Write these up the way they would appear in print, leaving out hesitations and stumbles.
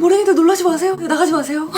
모래님들 놀라지 마세요. 나가지 마세요.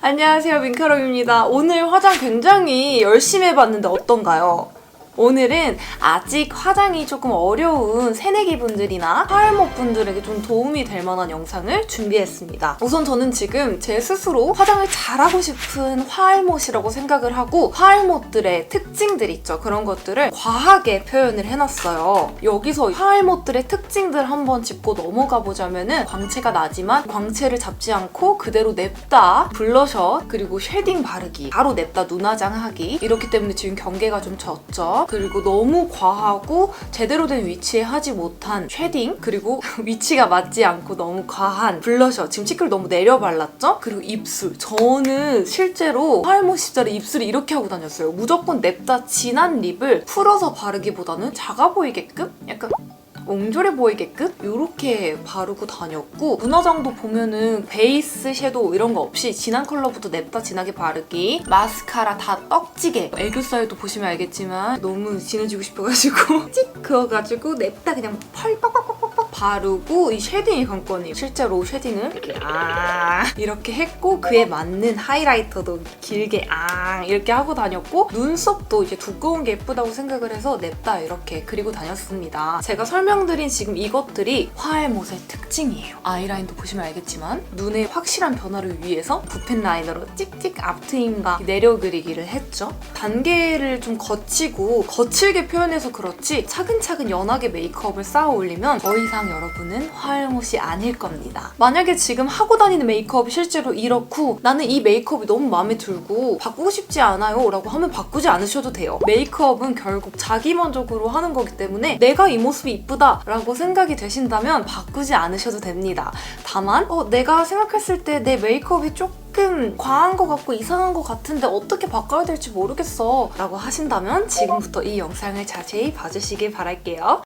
안녕하세요, 민카롬입니다. 오늘 화장 굉장히 열심히 해봤는데 어떤가요? 오늘은 아직 화장이 조금 어려운 새내기 분들이나 화알못 분들에게 좀 도움이 될 만한 영상을 준비했습니다. 우선 저는 지금 제 스스로 화장을 잘하고 싶은 화알못이라고 생각을 하고 화알못들의 특징들 있죠. 그런 것들을 과하게 표현을 해놨어요. 여기서 화알못들의 특징들 한번 짚고 넘어가 보자면은 광채가 나지만 광채를 잡지 않고 그대로 냅다 블러셔 그리고 쉐딩 바르기 바로 냅다 눈화장하기 이렇기 때문에 지금 경계가 좀 졌죠. 그리고 너무 과하고 제대로 된 위치에 하지 못한 쉐딩 그리고 위치가 맞지 않고 너무 과한 블러셔 지금 치크를 너무 내려 발랐죠? 그리고 입술 저는 실제로 화알못 시절에 입술을 이렇게 하고 다녔어요. 무조건 냅다 진한 립을 풀어서 바르기보다는 작아 보이게끔 약간 옹졸해 보이게끔 이렇게 바르고 다녔고 눈화장도 보면은 베이스 섀도우 이런 거 없이 진한 컬러부터 냅다 진하게 바르기 마스카라 다 떡지게 애교살도 보시면 알겠지만 너무 진해지고 싶어가지고 찍 그어가지고 냅다 그냥 펄 빡빡빡빡 바르고 이 쉐딩이 관건이에요. 실제로 쉐딩을 이렇게 했고 그에 맞는 하이라이터도 길게 이렇게 하고 다녔고 눈썹도 이제 두꺼운 게 예쁘다고 생각을 해서 냅다 이렇게 그리고 다녔습니다. 제가 설명드린 지금 이것들이 화알못의 특징이에요. 아이라인도 보시면 알겠지만 눈의 확실한 변화를 위해서 붓펜 라이너로 찍찍 앞트임과 내려 그리기를 했죠. 단계를 좀 거치고 거칠게 표현해서 그렇지 차근차근 연하게 메이크업을 쌓아 올리면 더 이상 여러분은 화알못이 아닐 겁니다. 만약에 지금 하고 다니는 메이크업이 실제로 이렇고 나는 이 메이크업이 너무 마음에 들고 바꾸고 싶지 않아요 라고 하면 바꾸지 않으셔도 돼요. 메이크업은 결국 자기 만족으로 하는 거기 때문에 내가 이 모습이 이쁘다 라고 생각이 되신다면 바꾸지 않으셔도 됩니다. 다만 내가 생각했을 때 내 메이크업이 조금 과한 것 같고 이상한 것 같은데 어떻게 바꿔야 될지 모르겠어 라고 하신다면 지금부터 이 영상을 자세히 봐주시길 바랄게요.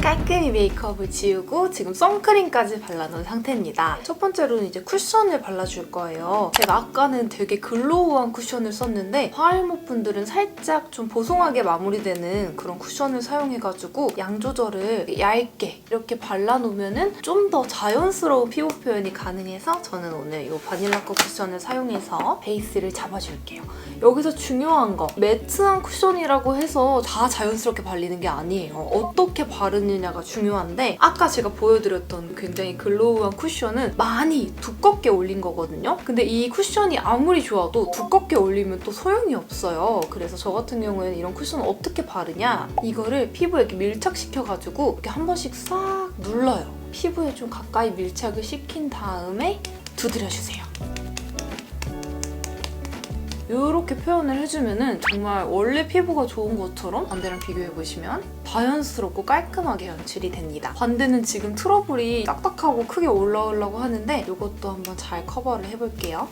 깔끔히 메이크업을 지우고 지금 선크림까지 발라놓은 상태입니다. 첫 번째로는 이제 쿠션을 발라줄 거예요. 제가 아까는 되게 글로우한 쿠션을 썼는데 화알못 분들은 살짝 좀 보송하게 마무리되는 그런 쿠션을 사용해가지고 양 조절을 얇게 이렇게 발라놓으면 좀 더 자연스러운 피부 표현이 가능해서 저는 오늘 이 바닐라커 쿠션을 사용해서 베이스를 잡아줄게요. 여기서 중요한 거 매트한 쿠션이라고 해서 다 자연스럽게 발리는 게 아니에요. 어떻게 바르느냐가 중요한데 아까 제가 보여드렸던 굉장히 글로우한 쿠션은 많이 두껍게 올린 거거든요. 근데 이 쿠션이 아무리 좋아도 두껍게 올리면 또 소용이 없어요. 그래서 저 같은 경우에는 이런 쿠션을 어떻게 바르냐 이거를 피부에 이렇게 밀착시켜가지고 이렇게 한 번씩 싹 눌러요. 피부에 좀 가까이 밀착을 시킨 다음에 두드려주세요. 이렇게 표현을 해주면은 정말 원래 피부가 좋은 것처럼 반대랑 비교해보시면 자연스럽고 깔끔하게 연출이 됩니다. 반대는 지금 트러블이 딱딱하고 크게 올라오려고 하는데 이것도 한번 잘 커버를 해볼게요.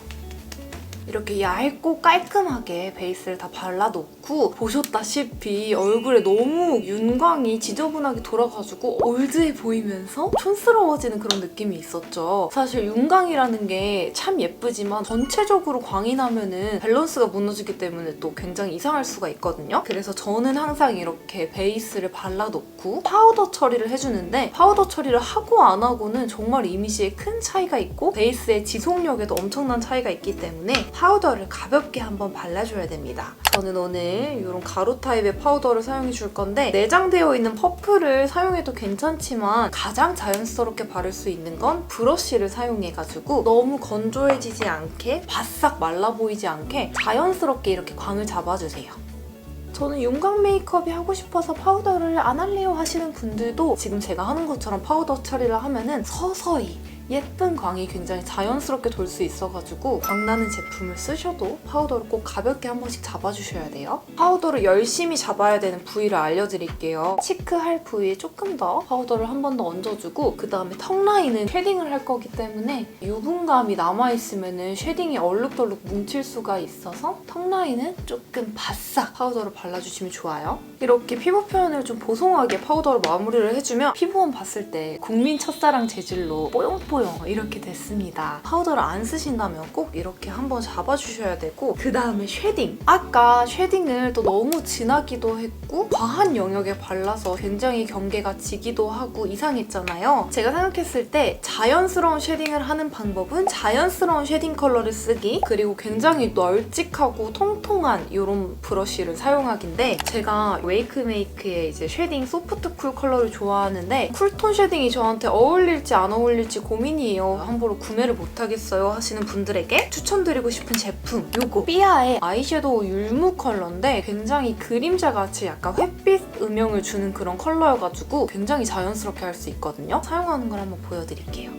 이렇게 얇고 깔끔하게 베이스를 다 발라놓고 보셨다시피 얼굴에 너무 윤광이 지저분하게 돌아가지고 올드해 보이면서 촌스러워지는 그런 느낌이 있었죠. 사실 윤광이라는 게 참 예쁘지만 전체적으로 광이 나면은 밸런스가 무너지기 때문에 또 굉장히 이상할 수가 있거든요. 그래서 저는 항상 이렇게 베이스를 발라놓고 파우더 처리를 해주는데 파우더 처리를 하고 안 하고는 정말 이미지에 큰 차이가 있고 베이스의 지속력에도 엄청난 차이가 있기 때문에 파우더를 가볍게 한번 발라줘야 됩니다. 저는 오늘 이런 가루 타입의 파우더를 사용해 줄 건데 내장되어 있는 퍼프를 사용해도 괜찮지만 가장 자연스럽게 바를 수 있는 건 브러쉬를 사용해가지고 너무 건조해지지 않게 바싹 말라 보이지 않게 자연스럽게 이렇게 광을 잡아주세요. 저는 윤광 메이크업이 하고 싶어서 파우더를 안 할래요 하시는 분들도 지금 제가 하는 것처럼 파우더 처리를 하면은 서서히 예쁜 광이 굉장히 자연스럽게 돌 수 있어가지고 광나는 제품을 쓰셔도 파우더를 꼭 가볍게 한 번씩 잡아주셔야 돼요. 파우더를 열심히 잡아야 되는 부위를 알려드릴게요. 치크할 부위에 조금 더 파우더를 한 번 더 얹어주고 그 다음에 턱 라인은 쉐딩을 할 거기 때문에 유분감이 남아있으면 쉐딩이 얼룩덜룩 뭉칠 수가 있어서 턱 라인은 조금 바싹 파우더를 발라주시면 좋아요. 이렇게 피부 표현을 좀 보송하게 파우더로 마무리를 해주면 피부원 봤을 때 국민 첫사랑 재질로 뽀용뽀용 뽀용뽀용 이렇게 됐습니다. 파우더를 안 쓰신다면 꼭 이렇게 한번 잡아주셔야 되고, 그 다음에 쉐딩. 아까 쉐딩을 또 너무 진하기도 했고 과한 영역에 발라서 굉장히 경계가 지기도 하고 이상했잖아요. 제가 생각했을 때 자연스러운 쉐딩을 하는 방법은 자연스러운 쉐딩 컬러를 쓰기, 그리고 굉장히 널찍하고 통통한 이런 브러쉬를 사용하기인데, 제가 웨이크메이크의 이제 쉐딩 소프트 쿨 컬러를 좋아하는데 쿨톤 쉐딩이 저한테 어울릴지 안 어울릴지 고민이에요. 함부로 구매를 못하겠어요 하시는 분들에게 추천드리고 싶은 제품, 요거 삐아의 아이섀도우 율무 컬러인데 굉장히 그림자같이 약간 햇빛 음영을 주는 그런 컬러여가지고 굉장히 자연스럽게 할 수 있거든요. 사용하는 걸 한번 보여드릴게요.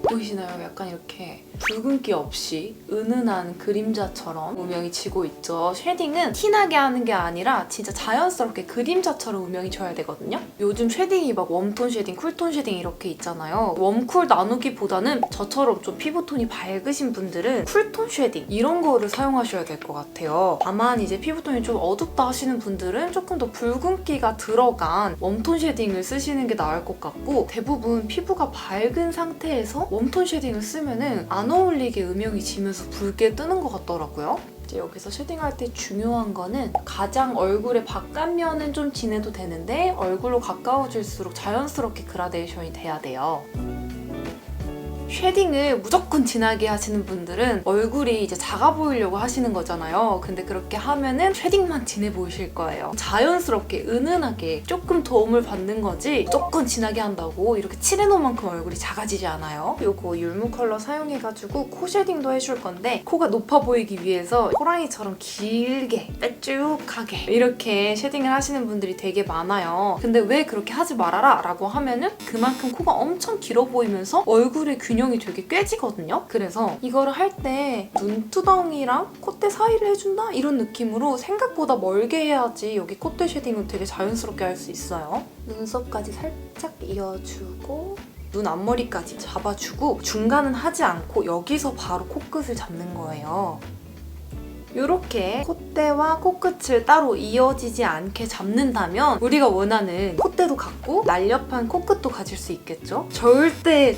보이시나요? 약간 이렇게 붉은기 없이 은은한 그림자처럼 음영이 지고 있죠. 쉐딩은 티나게 하는 게 아니라 진짜 자연스럽게 그림자처럼 음영이 져야 되거든요. 요즘 쉐딩이 막 웜톤 쉐딩, 쿨톤 쉐딩 이렇게 있잖아요. 웜쿨 나누기보다는 저처럼 좀 피부톤이 밝으신 분들은 쿨톤 쉐딩 이런 거를 사용하셔야 될 것 같아요. 다만 이제 피부톤이 좀 어둡다 하시는 분들은 조금 더 붉은기가 들어간 웜톤 쉐딩을 쓰시는 게 나을 것 같고, 대부분 피부가 밝은 상태에서 웜톤 쉐딩을 쓰면은 안 어울리게 음영이 지면서 붉게 뜨는 것 같더라고요. 이제 여기서 쉐딩할 때 중요한 거는 가장 얼굴의 바깥면은 좀 진해도 되는데 얼굴로 가까워질수록 자연스럽게 그라데이션이 돼야 돼요. 쉐딩을 무조건 진하게 하시는 분들은 얼굴이 이제 작아 보이려고 하시는 거잖아요. 근데 그렇게 하면은 쉐딩만 진해 보이실 거예요. 자연스럽게 은은하게 조금 도움을 받는 거지 무조건 진하게 한다고 이렇게 칠해놓은 만큼 얼굴이 작아지지 않아요. 요거 율무 컬러 사용해가지고 코 쉐딩도 해줄 건데, 코가 높아 보이기 위해서 호랑이처럼 길게 빼쭉하게 이렇게 쉐딩을 하시는 분들이 되게 많아요. 근데 왜 그렇게 하지 말아라 라고 하면은 그만큼 코가 엄청 길어 보이면서 얼굴의 균형이 되게 꿰지거든요. 그래서 이거를 할 때 눈두덩이랑 콧대 사이를 해준다? 이런 느낌으로 생각보다 멀게 해야지 여기 콧대 쉐딩은 되게 자연스럽게 할 수 있어요. 눈썹까지 살짝 이어주고 눈 앞머리까지 잡아주고 중간은 하지 않고 여기서 바로 코끝을 잡는 거예요. 이렇게 콧대와 코끝을 따로 이어지지 않게 잡는다면 우리가 원하는 콧대도 갖고 날렵한 코끝도 가질 수 있겠죠? 절대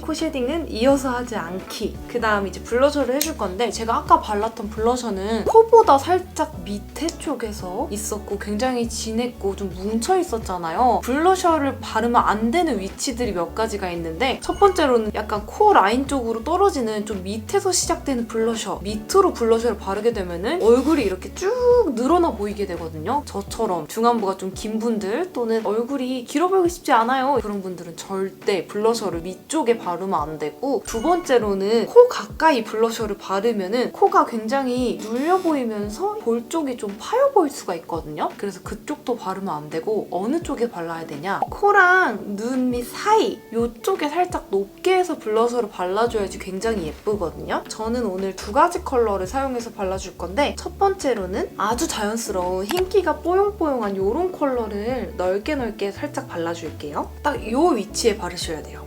코 쉐딩은 이어서 하지 않기. 그 다음 이제 블러셔를 해줄 건데, 제가 아까 발랐던 블러셔는 코보다 살짝 밑에 쪽에서 있었고 굉장히 진했고 좀 뭉쳐 있었잖아요. 블러셔를 바르면 안 되는 위치들이 몇 가지가 있는데, 첫 번째로는 약간 코 라인 쪽으로 떨어지는 좀 밑에서 시작되는 블러셔, 밑으로 블러셔를 바르게 되면은 얼굴이 이렇게 쭉 늘어나 보이게 되거든요. 저처럼 중안부가 좀 긴 분들 또는 얼굴이 길어 보이고 싶지 않아요. 그런 분들은 절대 블러셔를 밑쪽에 바르면 안 되고, 두 번째로는 코 가까이 블러셔를 바르면은 코가 굉장히 눌려 보이면서 볼 쪽이 좀 파여 보일 수가 있거든요. 그래서 그쪽도 바르면 안 되고, 어느 쪽에 발라야 되냐? 코랑 눈 밑 사이 이쪽에 살짝 높게 해서 블러셔를 발라줘야지 굉장히 예쁘거든요. 저는 오늘 두 가지 컬러를 사용해서 발라줄 건데, 첫 번째로는 아주 자연스러운 흰기가 뽀용뽀용한 이런 컬러를 넓게 살짝 발라줄게요. 딱 이 위치에 바르셔야 돼요.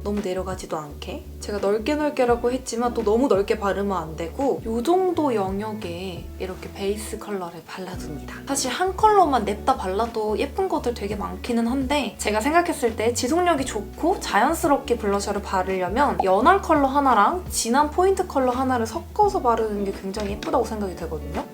너무 내려가지도 않게. 제가 넓게라고 했지만 또 너무 넓게 바르면 안 되고, 이 정도 영역에 이렇게 베이스 컬러를 발라줍니다. 사실 한 컬러만 냅다 발라도 예쁜 것들 되게 많기는 한데, 제가 생각했을 때 지속력이 좋고 자연스럽게 블러셔를 바르려면 연한 컬러 하나랑 진한 포인트 컬러 하나를 섞어서 바르는 게 굉장히 예쁘다고 생각이 되거든요.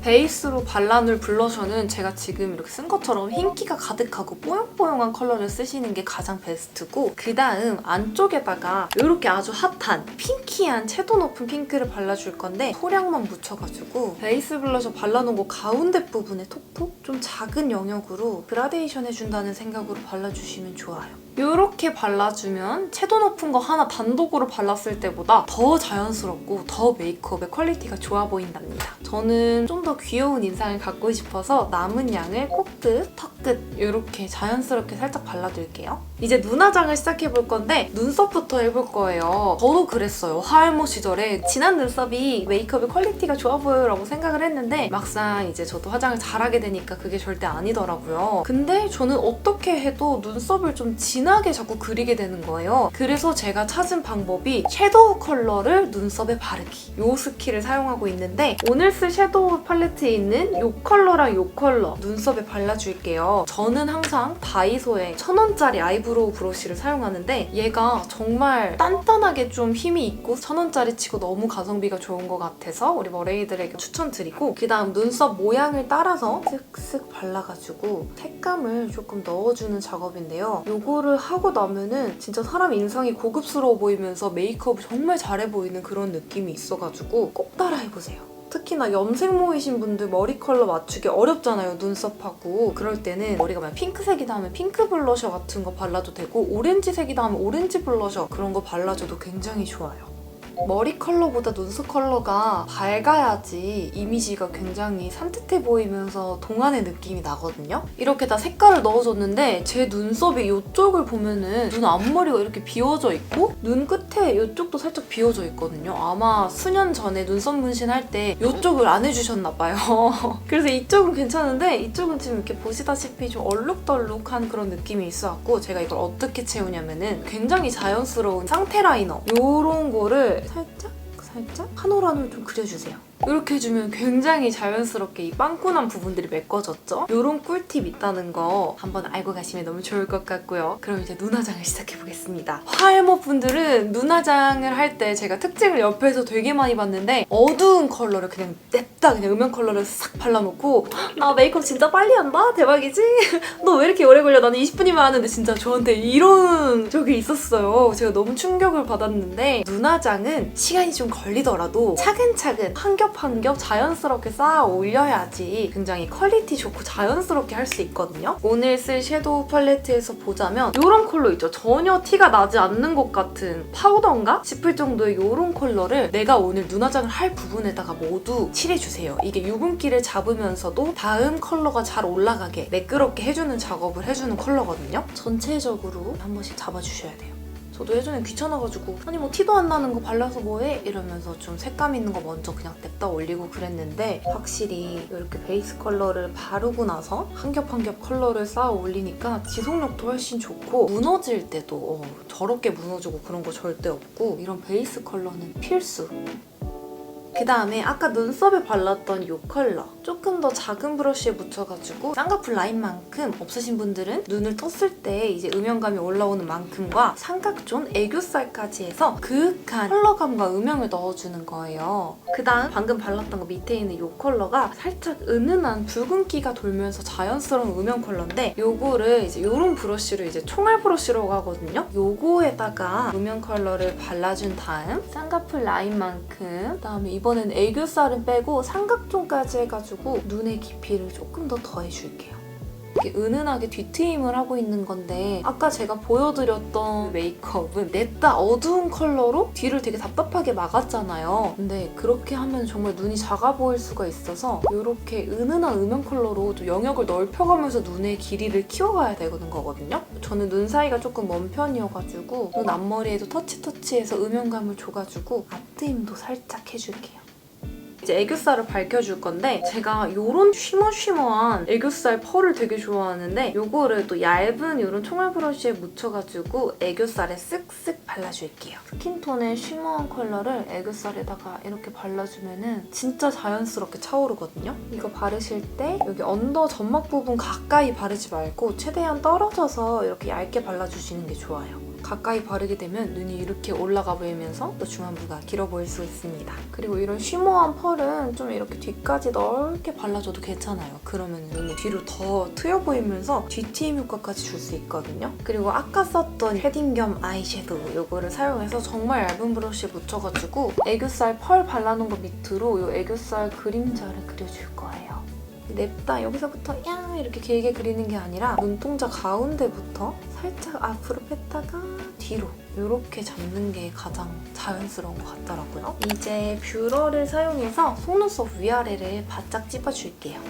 베이스로 발라놓을 블러셔는 제가 지금 이렇게 쓴 것처럼 흰기가 가득하고 뽀용뽀용한 컬러를 쓰시는 게 가장 베스트고, 그 다음 안쪽에다가 이렇게 아주 핫한 핑키한 채도 높은 핑크를 발라줄 건데, 소량만 묻혀가지고 베이스 블러셔 발라놓은 거 가운데 부분에 톡톡 좀 작은 영역으로 그라데이션 해준다는 생각으로 발라주시면 좋아요. 이렇게 발라주면 채도 높은 거 하나 단독으로 발랐을 때보다 더 자연스럽고 더 메이크업의 퀄리티가 좋아 보인답니다. 저는 좀 더 귀여운 인상을 갖고 싶어서 남은 양을 코끝, 턱끝 이렇게 자연스럽게 살짝 발라줄게요. 이제 눈화장을 시작해볼 건데 눈썹부터 해볼 거예요. 저도 그랬어요. 하알모 시절에 진한 눈썹이 메이크업의 퀄리티가 좋아 보여라고 생각을 했는데, 막상 이제 저도 화장을 잘하게 되니까 그게 절대 아니더라고요. 근데 저는 어떻게 해도 눈썹을 좀 진하게 자꾸 그리게 되는 거예요. 그래서 제가 찾은 방법이 섀도우 컬러를 눈썹에 바르기, 이 스킬을 사용하고 있는데, 오늘 쓸 섀도우 팔레트에 있는 이 컬러랑 이 컬러 눈썹에 발라줄게요. 있어요. 저는 항상 다이소의 1,000원짜리 아이브로우 브러쉬를 사용하는데 얘가 정말 단단하게 좀 힘이 있고 1,000원짜리 치고 너무 가성비가 좋은 것 같아서 우리 머레이들에게 추천드리고, 그다음 눈썹 모양을 따라서 쓱쓱 발라가지고 색감을 조금 넣어주는 작업인데요. 요거를 하고 나면은 진짜 사람 인상이 고급스러워 보이면서 메이크업을 정말 잘해 보이는 그런 느낌이 있어가지고 꼭 따라해보세요. 특히나 염색모이신 분들 머리 컬러 맞추기 어렵잖아요, 눈썹하고. 그럴 때는 머리가 만약 핑크색이다 하면 핑크 블러셔 같은 거 발라도 되고, 오렌지색이다 하면 오렌지 블러셔 그런 거 발라줘도 굉장히 좋아요. 머리 컬러보다 눈썹 컬러가 밝아야지 이미지가 굉장히 산뜻해 보이면서 동안의 느낌이 나거든요? 이렇게 다 색깔을 넣어줬는데 제 눈썹의 이쪽을 보면은 눈 앞머리가 이렇게 비워져 있고 눈 끝에 이쪽도 살짝 비워져 있거든요. 아마 수년 전에 눈썹 문신할 때 이쪽을 안 해주셨나 봐요. 그래서 이쪽은 괜찮은데 이쪽은 지금 이렇게 보시다시피 좀 얼룩덜룩한 그런 느낌이 있어갖고 제가 이걸 어떻게 채우냐면은 굉장히 자연스러운 상태 라이너 이런 거를 살짝 한 올 한 올 좀 그려주세요. 이렇게 해주면 굉장히 자연스럽게 이 빵꾸난 부분들이 메꿔졌죠? 이런 꿀팁 있다는 거 한번 알고 가시면 너무 좋을 것 같고요. 그럼 이제 눈화장을 시작해보겠습니다. 화할머분들은 눈화장을 할 때 제가 특징을 옆에서 되게 많이 봤는데 어두운 컬러를 그냥 냅다 그냥 음영 컬러를 싹 발라놓고 나 메이크업 진짜 빨리 한다? 대박이지? 너 왜 이렇게 오래 걸려? 나는 20분이면 하는데 진짜 저한테 이런 적이 있었어요. 제가 너무 충격을 받았는데 눈화장은 시간이 좀 걸리더라도 차근차근 한 겹 한 겹 자연스럽게 쌓아 올려야지 굉장히 퀄리티 좋고 자연스럽게 할 수 있거든요. 오늘 쓸 섀도우 팔레트에서 보자면 이런 컬러 있죠. 전혀 티가 나지 않는 것 같은 파우더인가 싶을 정도의 이런 컬러를 내가 오늘 눈화장을 할 부분에다가 모두 칠해주세요. 이게 유분기를 잡으면서도 다음 컬러가 잘 올라가게 매끄럽게 해주는 작업을 해주는 컬러거든요. 전체적으로 한 번씩 잡아주셔야 돼요. 저도 예전에 귀찮아가지고 아니 뭐 티도 안 나는 거 발라서 뭐해? 이러면서 좀 색감 있는 거 먼저 그냥 냅다 올리고 그랬는데 확실히 이렇게 베이스 컬러를 바르고 나서 한 겹 한 겹 컬러를 쌓아 올리니까 지속력도 훨씬 좋고 무너질 때도 저렇게 무너지고 그런 거 절대 없고 이런 베이스 컬러는 필수! 그 다음에 아까 눈썹에 발랐던 이 컬러 조금 더 작은 브러쉬에 묻혀가지고 쌍꺼풀 라인만큼 없으신 분들은 눈을 떴을 때 이제 음영감이 올라오는 만큼과 삼각존, 애교살까지 해서 그윽한 컬러감과 음영을 넣어주는 거예요. 그 다음 방금 발랐던 거 밑에 있는 이 컬러가 살짝 은은한 붉은기가 돌면서 자연스러운 음영 컬러인데 요거를 이제 요런 브러쉬를 이제 총알 브러쉬라고 하거든요. 요거에다가 음영 컬러를 발라준 다음 쌍꺼풀 라인만큼 그다음에 이번엔 애교살은 빼고 삼각존까지 해가지고 눈의 깊이를 조금 더 더해줄게요. 이렇게 은은하게 뒤트임을 하고 있는 건데 아까 제가 보여드렸던 메이크업은 냅다 어두운 컬러로 뒤를 되게 답답하게 막았잖아요. 근데 그렇게 하면 정말 눈이 작아 보일 수가 있어서 이렇게 은은한 음영 컬러로 좀 영역을 넓혀가면서 눈의 길이를 키워가야 되는 거거든요. 저는 눈 사이가 조금 먼 편이어가지고 눈 앞머리에도 터치해서 음영감을 줘가지고 앞트임도 살짝 해줄게요. 이제 애교살을 밝혀줄 건데 제가 이런 쉬머쉬머한 애교살 펄을 되게 좋아하는데 요거를 또 얇은 이런 총알 브러쉬에 묻혀가지고 애교살에 쓱쓱 발라줄게요. 스킨톤의 쉬머한 컬러를 애교살에다가 이렇게 발라주면은 진짜 자연스럽게 차오르거든요. 이거 바르실 때 여기 언더 점막 부분 가까이 바르지 말고 최대한 떨어져서 이렇게 얇게 발라주시는 게 좋아요. 가까이 바르게 되면 눈이 이렇게 올라가 보이면서 또 중안부가 길어 보일 수 있습니다. 그리고 이런 쉬머한 펄은 좀 이렇게 뒤까지 넓게 발라줘도 괜찮아요. 그러면 눈이 뒤로 더 트여 보이면서 뒤트임 효과까지 줄 수 있거든요. 그리고 아까 썼던 패딩 겸 아이섀도우 이거를 사용해서 정말 얇은 브러쉬에 묻혀가지고 애교살 펄 발라놓은 거 밑으로 이 애교살 그림자를 그려줄 거예요. 냅다 여기서부터 야 이렇게 길게 그리는 게 아니라 눈동자 가운데부터 살짝 앞으로 뺐다가 뒤로 이렇게 잡는 게 가장 자연스러운 것 같더라고요. 이제 뷰러를 사용해서 속눈썹 위아래를 바짝 찝어줄게요.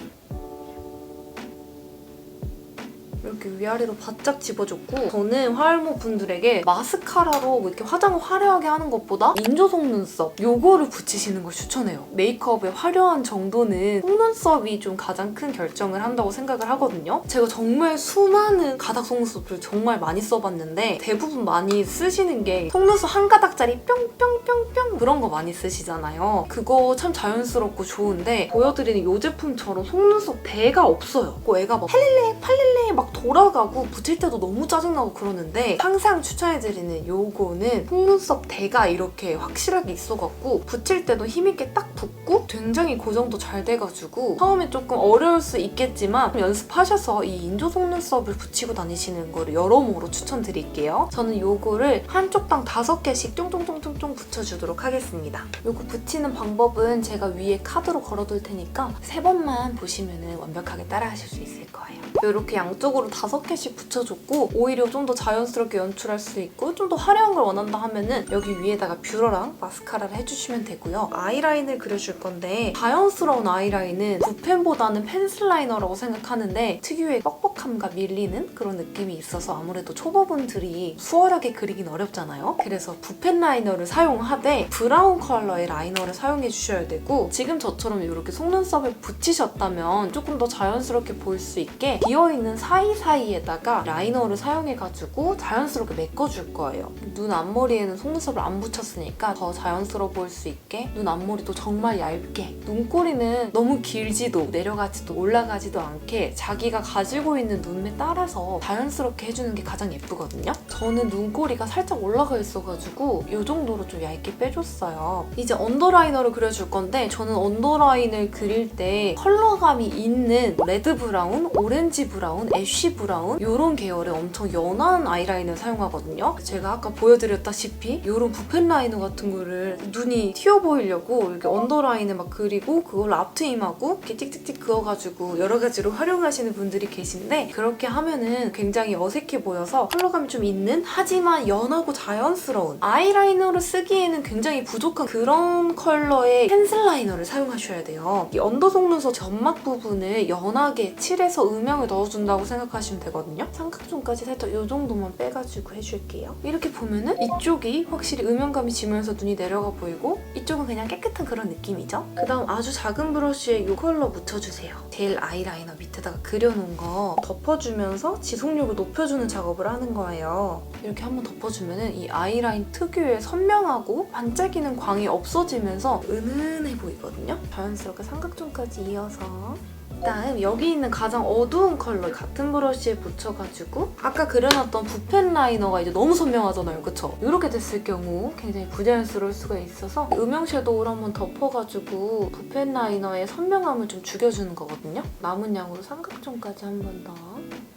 이렇게 위아래로 바짝 집어줬고 저는 화할모 분들에게 마스카라로 뭐 이렇게 화장을 화려하게 하는 것보다 민조 속눈썹 요거를 붙이시는 걸 추천해요. 메이크업의 화려한 정도는 속눈썹이 좀 가장 큰 결정을 한다고 생각을 하거든요. 제가 정말 수많은 가닥 속눈썹을 정말 많이 써봤는데 대부분 많이 쓰시는 게 속눈썹 한 가닥짜리 뿅뿅뿅뿅 그런 거 많이 쓰시잖아요. 그거 참 자연스럽고 좋은데 보여드리는 이 제품처럼 속눈썹 대가 없어요. 애가 막 팔릴래 막 돌아가고 붙일 때도 너무 짜증나고 그러는데 항상 추천해드리는 요거는 속눈썹 대가 이렇게 확실하게 있어갖고 붙일 때도 힘있게 딱 붙고 굉장히 고정도 잘 돼가지고 처음에 조금 어려울 수 있겠지만 연습하셔서 이 인조 속눈썹을 붙이고 다니시는 거를 여러모로 추천드릴게요. 저는 요거를 한쪽 당 5개씩 쫑쫑쫑쫑쫑 붙여주도록 하겠습니다. 요거 붙이는 방법은 제가 위에 카드로 걸어둘 테니까 3번만 보시면 완벽하게 따라하실 수 있을 거예요. 이렇게 양쪽으로 5개씩 붙여줬고 오히려 좀 더 자연스럽게 연출할 수 있고 좀 더 화려한 걸 원한다 하면은 여기 위에다가 뷰러랑 마스카라를 해주시면 되고요. 아이라인을 그려줄 건데 자연스러운 아이라인은 붓펜보다는 펜슬 라이너라고 생각하는데 특유의 뻑뻑함과 밀리는 그런 느낌이 있어서 아무래도 초보분들이 수월하게 그리긴 어렵잖아요. 그래서 붓펜 라이너를 사용하되 브라운 컬러의 라이너를 사용해 주셔야 되고 지금 저처럼 이렇게 속눈썹에 붙이셨다면 조금 더 자연스럽게 보일 수 있게 비어있는 사이사이에다가 라이너를 사용해가지고 자연스럽게 메꿔줄 거예요. 눈 앞머리에는 속눈썹을 안 붙였으니까 더 자연스러워 보일 수 있게 눈 앞머리도 정말 얇게 눈꼬리는 너무 길지도 내려가지도 올라가지도 않게 자기가 가지고 있는 눈매 따라서 자연스럽게 해주는 게 가장 예쁘거든요. 저는 눈꼬리가 살짝 올라가 있어가지고 이 정도로 좀 얇게 빼줬어요. 이제 언더라이너를 그려줄 건데 저는 언더라인을 그릴 때 컬러감이 있는 레드 브라운, 오렌지 브라운, 애쉬 브라운 이런 계열의 엄청 연한 아이라인을 사용하거든요. 제가 아까 보여드렸다시피 이런 붓펜 라이너 같은 거를 눈이 튀어 보이려고 이렇게 언더라인을 막 그리고 그걸 앞트임하고 이렇게 찍찍찍 그어가지고 여러 가지로 활용하시는 분들이 계신데 그렇게 하면은 굉장히 어색해 보여서 컬러감이 좀 있는 하지만 연하고 자연스러운 아이라이너를 쓰기에는 굉장히 부족한 그런 컬러의 펜슬 라이너를 사용하셔야 돼요. 이 언더 속눈썹 점막 부분을 연하게 칠해서 음영을 넣어준다고 생각하시면 되거든요. 삼각존까지 살짝 이 정도만 빼가지고 해줄게요. 이렇게 보면은 이쪽이 확실히 음영감이 지면서 눈이 내려가 보이고 이쪽은 그냥 깨끗한 그런 느낌이죠. 그 다음 아주 작은 브러쉬에 이 컬러 묻혀주세요. 젤 아이라이너 밑에다가 그려놓은 거 덮어주면서 지속력을 높여주는 작업을 하는 거예요. 이렇게 한번 덮어주면은 이 아이라인 특유의 선명하고 반짝이는 광이 없어지면서 은은해 보이거든요. 자연스럽게 삼각존까지 이어서 그다음 여기 있는 가장 어두운 컬러 같은 브러쉬에 묻혀가지고 아까 그려놨던 붓펜 라이너가 이제 너무 선명하잖아요, 그쵸? 이렇게 됐을 경우 굉장히 부자연스러울 수가 있어서 음영 섀도우를 한번 덮어가지고 붓펜 라이너의 선명함을 좀 죽여주는 거거든요. 남은 양으로 삼각존까지 한 번 더.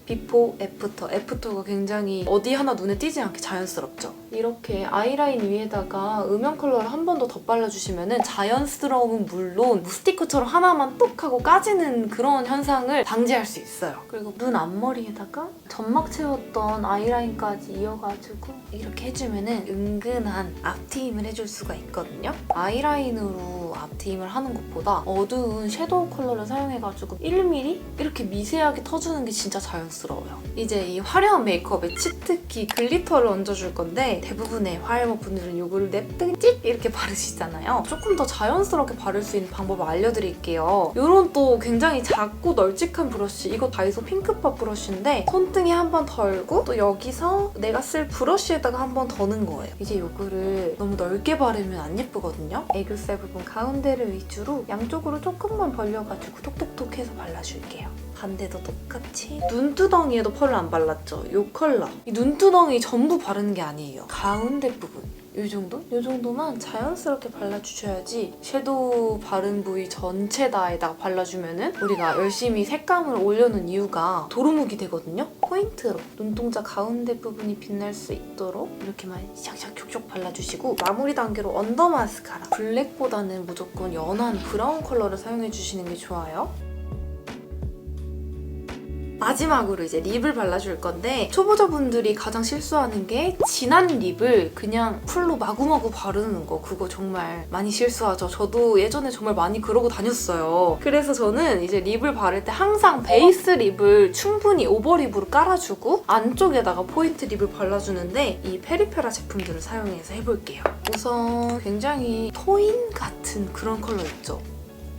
비포, 애프터. 애프터가 굉장히 어디 하나 눈에 띄지 않게 자연스럽죠? 이렇게 아이라인 위에다가 음영 컬러를 한 번 더 덧발라주시면 자연스러움은 물론 스티커처럼 하나만 뚝 하고 까지는 그런 현상을 방지할 수 있어요. 그리고 눈 앞머리에다가 점막 채웠던 아이라인까지 이어가지고 이렇게 해주면 은근한 앞트임을 해줄 수가 있거든요. 아이라인으로 앞트임을 하는 것보다 어두운 섀도우 컬러를 사용해가지고 1mm? 이렇게 미세하게 터주는 게 진짜 자연스러워요. 이제 이 화려한 메이크업에 치트키 글리터를 얹어줄 건데 대부분의 화할모 분들은 이거를 냅뜨기 찝 이렇게 바르시잖아요. 조금 더 자연스럽게 바를 수 있는 방법을 알려드릴게요. 이런 또 굉장히 작고 널찍한 브러쉬, 이거 다이소 핑크팝 브러쉬인데 손등에 한 번 덜고 또 여기서 내가 쓸 브러쉬에다가 한 번 더는 거예요. 이제 이거를 너무 넓게 바르면 안 예쁘거든요. 애교살 부분 가운데를 위주로 양쪽으로 조금만 벌려가지고 톡톡톡 해서 발라줄게요. 반대도 똑같이 눈두덩이에도 펄을 안 발랐죠? 이 컬러. 이 눈두덩이 전부 바르는 게 아니에요. 가운데 부분. 이 정도? 이 정도만 자연스럽게 발라주셔야지 섀도우 바른 부위 전체 다에다가 발라주면은 우리가 열심히 색감을 올려놓은 이유가 도루묵이 되거든요? 포인트로 눈동자 가운데 부분이 빛날 수 있도록 이렇게만 샥샥 촉촉 발라주시고 마무리 단계로 언더 마스카라. 블랙보다는 무조건 연한 브라운 컬러를 사용해주시는 게 좋아요. 마지막으로 이제 립을 발라줄 건데 초보자분들이 가장 실수하는 게 진한 립을 그냥 풀로 마구마구 바르는 거. 그거 정말 많이 실수하죠. 저도 예전에 정말 많이 그러고 다녔어요. 그래서 저는 이제 립을 바를 때 항상 베이스 립을 충분히 오버립으로 깔아주고 안쪽에다가 포인트 립을 발라주는데 이 페리페라 제품들을 사용해서 해볼게요. 우선 굉장히 토인 같은 그런 컬러 있죠?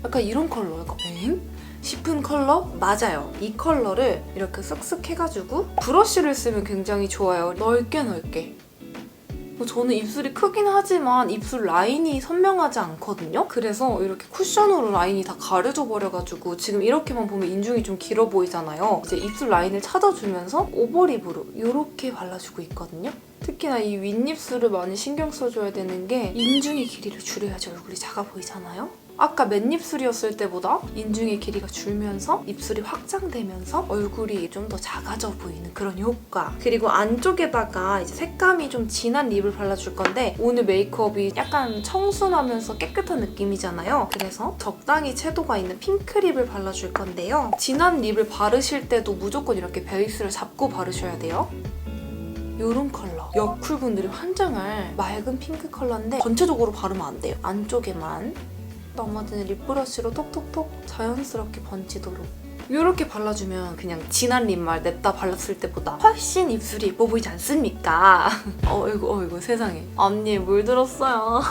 약간 이런 컬러, 약간 엥? 싶은 컬러? 맞아요. 이 컬러를 이렇게 쓱쓱 해가지고 브러쉬를 쓰면 굉장히 좋아요. 넓게. 저는 입술이 크긴 하지만 입술 라인이 선명하지 않거든요? 그래서 이렇게 쿠션으로 라인이 다 가려져 버려가지고 지금 이렇게만 보면 인중이 좀 길어 보이잖아요. 이제 입술 라인을 찾아주면서 오버립으로 이렇게 발라주고 있거든요? 특히나 이 윗입술을 많이 신경 써줘야 되는 게 인중의 길이를 줄여야지 얼굴이 작아 보이잖아요? 아까 맨입술이었을 때보다 인중의 길이가 줄면서 입술이 확장되면서 얼굴이 좀 더 작아져 보이는 그런 효과. 그리고 안쪽에다가 이제 색감이 좀 진한 립을 발라줄 건데 오늘 메이크업이 약간 청순하면서 깨끗한 느낌이잖아요. 그래서 적당히 채도가 있는 핑크 립을 발라줄 건데요. 진한 립을 바르실 때도 무조건 이렇게 베이스를 잡고 바르셔야 돼요. 이런 컬러. 여쿨분들이 환장할 맑은 핑크 컬러인데 전체적으로 바르면 안 돼요. 안쪽에만. 나머지는 립브러쉬로 톡톡톡 자연스럽게 번지도록 이렇게 발라주면 그냥 진한 립말 냅다 발랐을 때보다 훨씬 입술이 예뻐 보이지 않습니까? 어이구 세상에 앞니에 물 들었어요.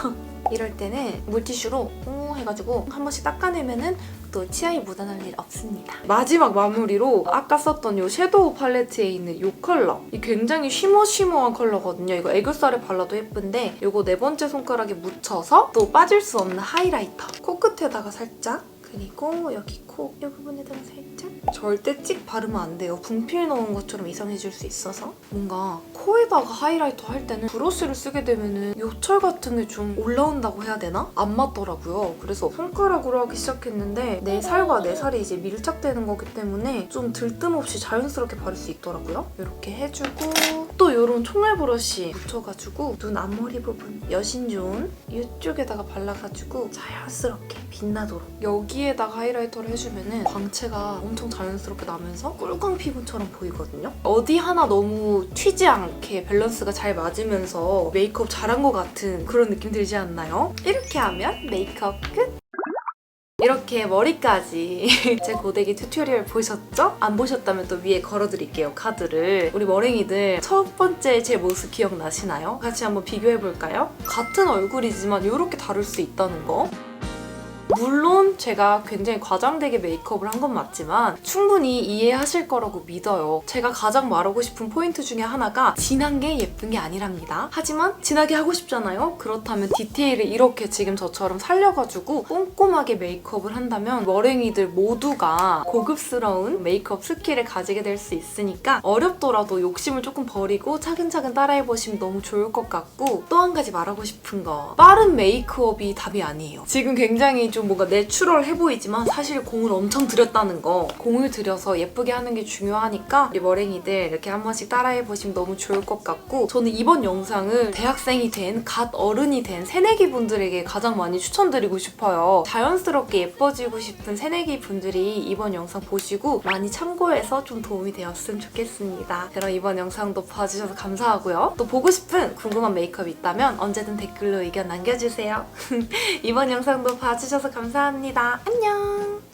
이럴 때는 물티슈로 해가지고 한 번씩 닦아내면은 또 치아에 묻어날 일 없습니다. 마지막 마무리로 아까 썼던 이 섀도우 팔레트에 있는 이 컬러. 이 굉장히 쉬머쉬머한 컬러거든요. 이거 애교살에 발라도 예쁜데 이거 네 번째 손가락에 묻혀서 또 빠질 수 없는 하이라이터. 코끝에다가 살짝 그리고 여기 코 이 부분에다가 살짝 절대 찍 바르면 안 돼요. 분필 넣은 것처럼 이상해질 수 있어서 뭔가 코에다가 하이라이터 할 때는 브러쉬를 쓰게 되면은 요철 같은 게 좀 올라온다고 해야 되나? 안 맞더라고요. 그래서 손가락으로 하기 시작했는데 내 살과 내 살이 이제 밀착되는 거기 때문에 좀 들뜸없이 자연스럽게 바를 수 있더라고요. 이렇게 해주고 또 이런 총알 브러쉬 묻혀가지고 눈 앞머리 부분 여신존 이쪽에다가 발라가지고 자연스럽게 빛나도록 여기에다가 하이라이터를 해주면은 광채가 엄청 자연스럽게 나면서 꿀광 피부처럼 보이거든요. 어디 하나 너무 튀지 않게 밸런스가 잘 맞으면서 메이크업 잘한 것 같은 그런 느낌 들지 않나요? 이렇게 하면 메이크업 끝! 이렇게 머리까지 제 고데기 튜토리얼 보셨죠? 안 보셨다면 또 위에 걸어드릴게요, 카드를. 우리 머랭이들 첫 번째 제 모습 기억나시나요? 같이 한번 비교해볼까요? 같은 얼굴이지만 이렇게 다를 수 있다는 거. 물론 제가 굉장히 과장되게 메이크업을 한 건 맞지만 충분히 이해하실 거라고 믿어요. 제가 가장 말하고 싶은 포인트 중에 하나가 진한 게 예쁜 게 아니랍니다. 하지만 진하게 하고 싶잖아요? 그렇다면 디테일을 이렇게 지금 저처럼 살려가지고 꼼꼼하게 메이크업을 한다면 머랭이들 모두가 고급스러운 메이크업 스킬을 가지게 될 수 있으니까 어렵더라도 욕심을 조금 버리고 차근차근 따라해보시면 너무 좋을 것 같고 또 한 가지 말하고 싶은 거 빠른 메이크업이 답이 아니에요. 지금 굉장히 좀 뭔가 내추럴해 보이지만 사실 공을 엄청 들였다는 거. 공을 들여서 예쁘게 하는 게 중요하니까 우리 머랭이들 이렇게 한 번씩 따라해보시면 너무 좋을 것 같고 저는 이번 영상을 대학생이 된 갓 어른이 된 새내기 분들에게 가장 많이 추천드리고 싶어요. 자연스럽게 예뻐지고 싶은 새내기 분들이 이번 영상 보시고 많이 참고해서 좀 도움이 되었으면 좋겠습니다. 그럼 이번 영상도 봐주셔서 감사하고요. 또 보고 싶은 궁금한 메이크업 있다면 언제든 댓글로 의견 남겨주세요. 이번 영상도 봐주셔서 감사합니다. 안녕!